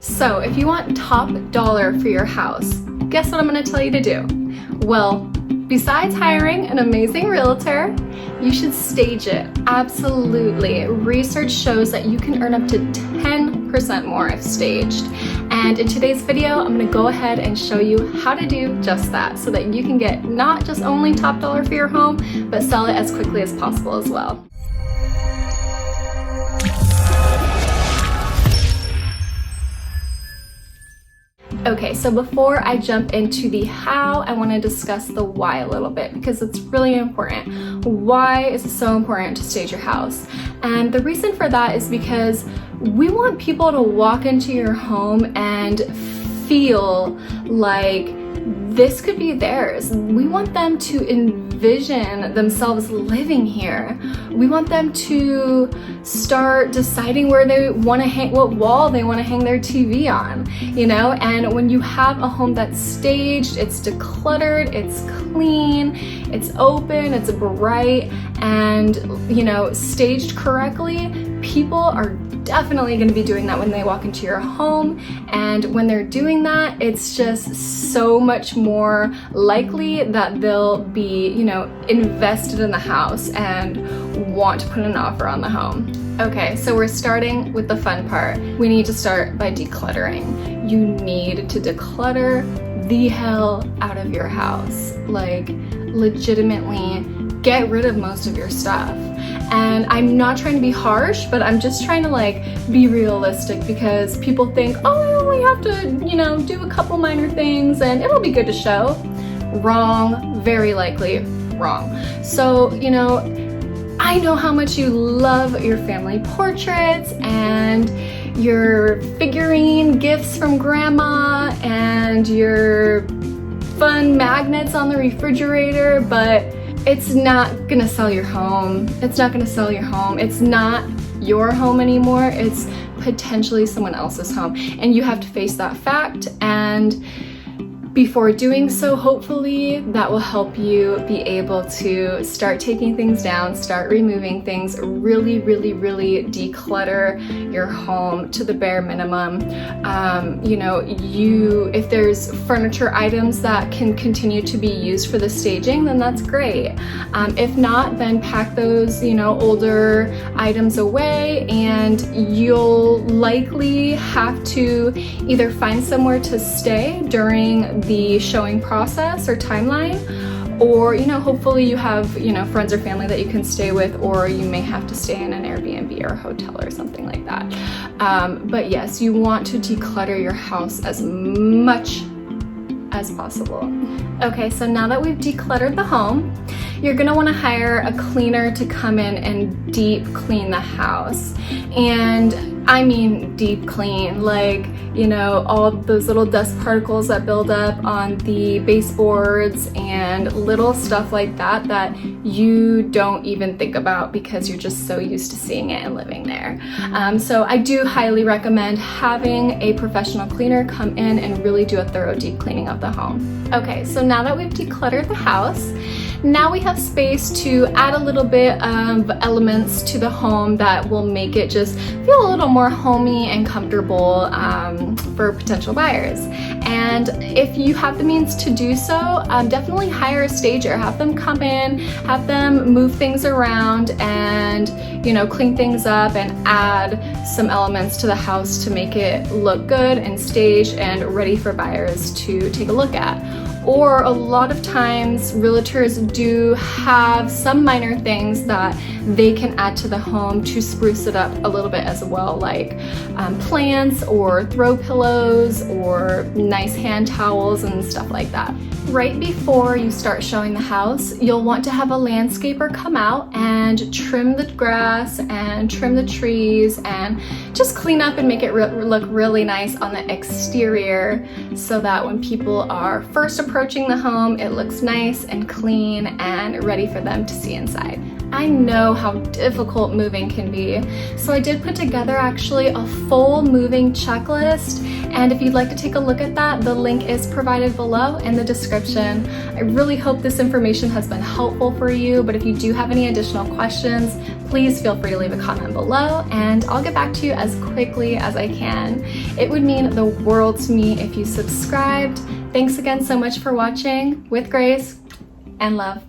So if you want top dollar for your house, guess what I'm going to tell you to do? Well, besides hiring an amazing realtor, you should stage it. Absolutely. Research shows that you can earn up to 10% more if staged. And in today's video, I'm going to go ahead and show you how to do just that so that you can get not just only top dollar for your home, but sell it as quickly as possible as well. Okay, so before I jump into the how, I want to discuss the why a little bit because it's really important. Why is it so important to stage your house? And the reason for that is because we want people to walk into your home and feel like this could be theirs. We want them to envision themselves living here. We want them to start deciding where they want to hang, what wall they want to hang their TV on, you know? And when you have a home that's staged, it's decluttered, it's clean, it's open, it's bright, and, you know, staged correctly, people are definitely going to be doing that when they walk into your home. And when they're doing that, it's just so much more likely that they'll be, you know, invested in the house and want to put an offer on the home. Okay, so we're starting with the fun part. We need to start by decluttering. You need to declutter the hell out of your house. Like, legitimately get rid of most of your stuff. And I'm not trying to be harsh, but I'm just trying to like be realistic because people think, oh, I only have to, you know, do a couple minor things and it'll be good to show. Wrong, very likely wrong. So, you know, I know how much you love your family portraits and your figurine gifts from grandma and your fun magnets on the refrigerator, but it's not gonna sell your home. It's not gonna sell your home. It's not your home anymore. It's potentially someone else's home. And you have to face that fact. And before doing so, hopefully that will help you be able to start taking things down, start removing things, really declutter your home to the bare minimum. You know, if there's furniture items that can continue to be used for the staging, then that's great. If not, then pack those, you know, older items away, and you'll likely have to either find somewhere to stay during the showing process or timeline, or, you know, hopefully you have, you know, friends or family that you can stay with, or you may have to stay in an Airbnb or a hotel or something like that. But yes, you want to declutter your house as much as possible. Okay, so now that we've decluttered the home, you're gonna wanna hire a cleaner to come in and deep clean the house. And I mean deep clean, like, you know, all those little dust particles that build up on the baseboards and little stuff like that that you don't even think about because you're just so used to seeing it and living there. So I do highly recommend having a professional cleaner come in and really do a thorough deep cleaning of the home. Okay, so now that we've decluttered the house, now we have space to add a little bit of elements to the home that will make it just feel a little more homey and comfortable for potential buyers. And if you have the means to do so, definitely hire a stager. Have them come in, have them move things around and, you know, clean things up and add some elements to the house to make it look good and staged and ready for buyers to take a look at. Or a lot of times realtors do have some minor things that they can add to the home to spruce it up a little bit as well, like plants or throw pillows or nice hand towels and stuff like that. Right before you start showing the house, you'll want to have a landscaper come out and trim the grass and trim the trees and just clean up and make it look really nice on the exterior so that when people are first approaching the home, it looks nice and clean and ready for them to see inside. I know how difficult moving can be. So I did put together actually a full moving checklist, and if you'd like to take a look at that, the link is provided below in the description. I really hope this information has been helpful for you, but if you do have any additional questions, please feel free to leave a comment below and I'll get back to you as quickly as I can. It would mean the world to me if you subscribed. Thanks again so much for watching. With grace and love.